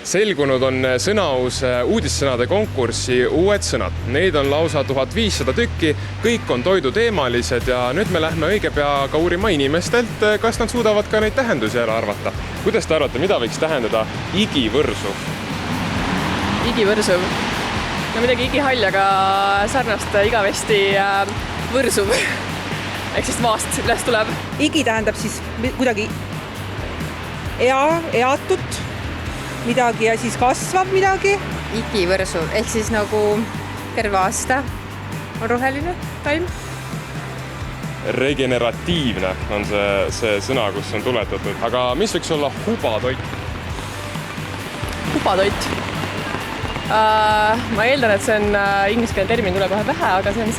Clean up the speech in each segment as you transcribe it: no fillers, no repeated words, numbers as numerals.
Selgunud on Sõnaus uudissõnade konkurssi uued sõnad. Neid on lausa 1500 tükki, kõik on toiduteemalised ja nüüd me lähme õige pea ka uurima inimestelt, kas nad suudavad ka neid tähendusi ära arvata. Kuidas te arvate, mida võiks tähendada igivõrsuv? Igivõrsuv? No midagi igihall, aga sarnast igavesti võrsuv. Ehk siis maast üles tuleb. Igi tähendab siis kuidagi eatut midagi ja siis kasvab midagi. Igivõrsuv, ehk siis nagu terve aasta on roheline taim. Regeneratiivne on see sõna, kus on tuletatud. Aga mis võiks olla hubatoit? Hubatoit? Ma eeldan, et see on ingliskeelne termin, tuleb kohe pähe, aga see on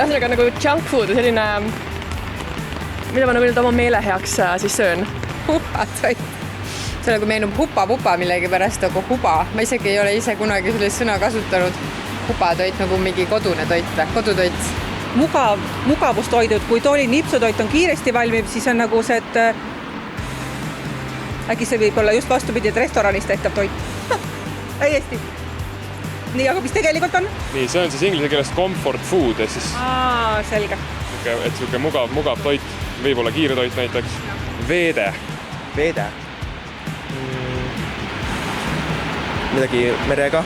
see nagu junk food, selline, mida ma nagu oma meele heaks siis söön. Hubatoit. See nagu meenub hupa-pupa millegi pärast, nagu huba. Ma isegi ei ole ise kunagi sellist sõna kasutanud. Hubatoit nagu mingi kodune toit või kodutoit. Mugavustoidud, kui tooli nipsutoit on kiiresti valmib, siis on nagu see, et äkki see võib olla just vastupidi, et restoranis tehtav toit. Täiesti. Nii, aga mis tegelikult on? Nii, see on siis inglise keelest comfort food. Siis selge. Et selline mugav toit, võib olla kiire toit näiteks. Veede. Midagi merega,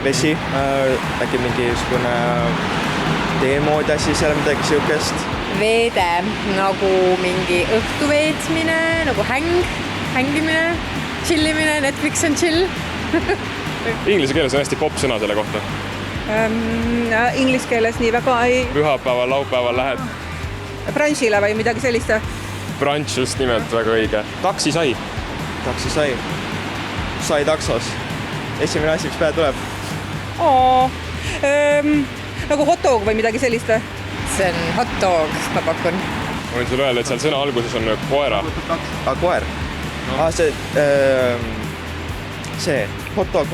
vesi, äkki mingisugune teemoodi asi seal, midagi siukest. Veede, nagu mingi õhtu veetmine, nagu hängimine, chillimine, Netflix on chill. Inglise keeles on hästi popp sõna selle kohta. Inglise keeles nii väga ei... Pühapäeval, laupäeval lähed. Brunchile või midagi sellist. Brunch just nimelt väga õige. Taksisai. Sai taksos. Esimene asi, mis päev tuleb. Nagu hot dog või midagi sellist. See on hot dog, ma pakun. Ma võin sulle öelda, et seal sõna alguses on koera. Koer. See. Hot dog.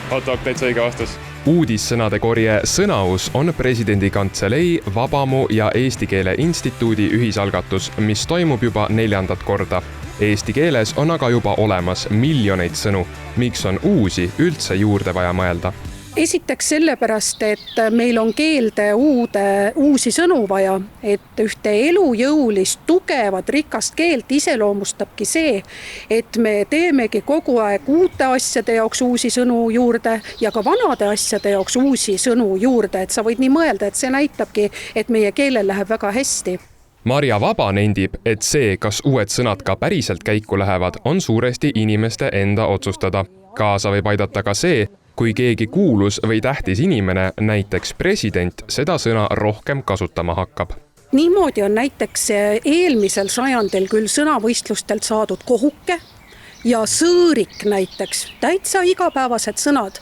Hot dog, täitsa õige vastus. Uudissõnade korje Sõnaus on presidendi kantselei, Vabamu ja Eesti Keele Instituudi ühisalgatus, mis toimub juba 4. korda. Eesti keeles on aga juba olemas miljoneid sõnu, miks on uusi üldse juurde vaja mõelda. Esiteks sellepärast, et meil on keelde uusi sõnu vaja, et ühte elujõulist, tugevat, rikast keelt iseloomustabki see, et me teemegi kogu aeg uute asjade jaoks uusi sõnu juurde ja ka vanade asjade jaoks uusi sõnu juurde, et sa võid nii mõelda, et see näitabki, et meie keelel läheb väga hästi. Marja Vaba nendib, et see, kas uued sõnad ka päriselt käiku lähevad, on suuresti inimeste enda otsustada. Kaasa võib aidata ka see, kui keegi kuulus või tähtis inimene, näiteks president, seda sõna rohkem kasutama hakkab. Niimoodi on näiteks eelmisel sajandil küll sõnavõistlustelt saadud kohuke ja sõõrik näiteks, täitsa igapäevased sõnad.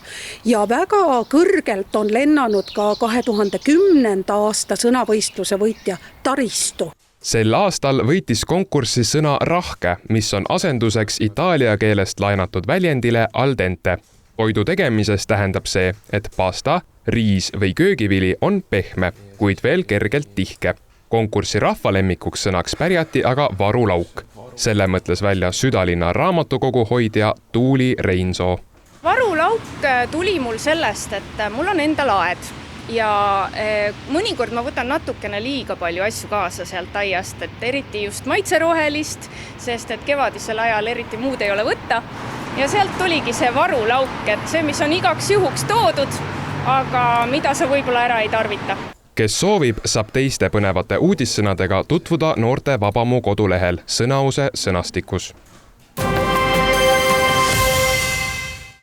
Ja väga kõrgelt on lennanud ka 2010. aasta sõnavõistluse võitja taristu. Sel aastal võitis konkurssi sõna rahke, mis on asenduseks itaalia keelest laenatud väljendile al dente. Toidu tegemises tähendab see, et pasta, riis või köögivili on pehme, kuid veel kergelt tihke. Konkursi rahvalemmikuks sõnaks pärjati aga varulauk. Selle mõtles välja Südalinna raamatukogu hoidja Tuuli Reinsoo. Varulauk tuli mul sellest, et mul on endal aed ja mõnikord ma võtan natukene liiga palju asju kaasa sealt aiast, et eriti just maitserohelist, sest et kevadisel ajal eriti muud ei ole võtta. Ja sealt tuligi see varulauk, et see, mis on igaks juhuks toodud, aga mida sa võib-olla ära ei tarvita. Kes soovib, saab teiste põnevate uudissõnadega tutvuda noorte Vabamu kodulehel Sõnause sõnastikus.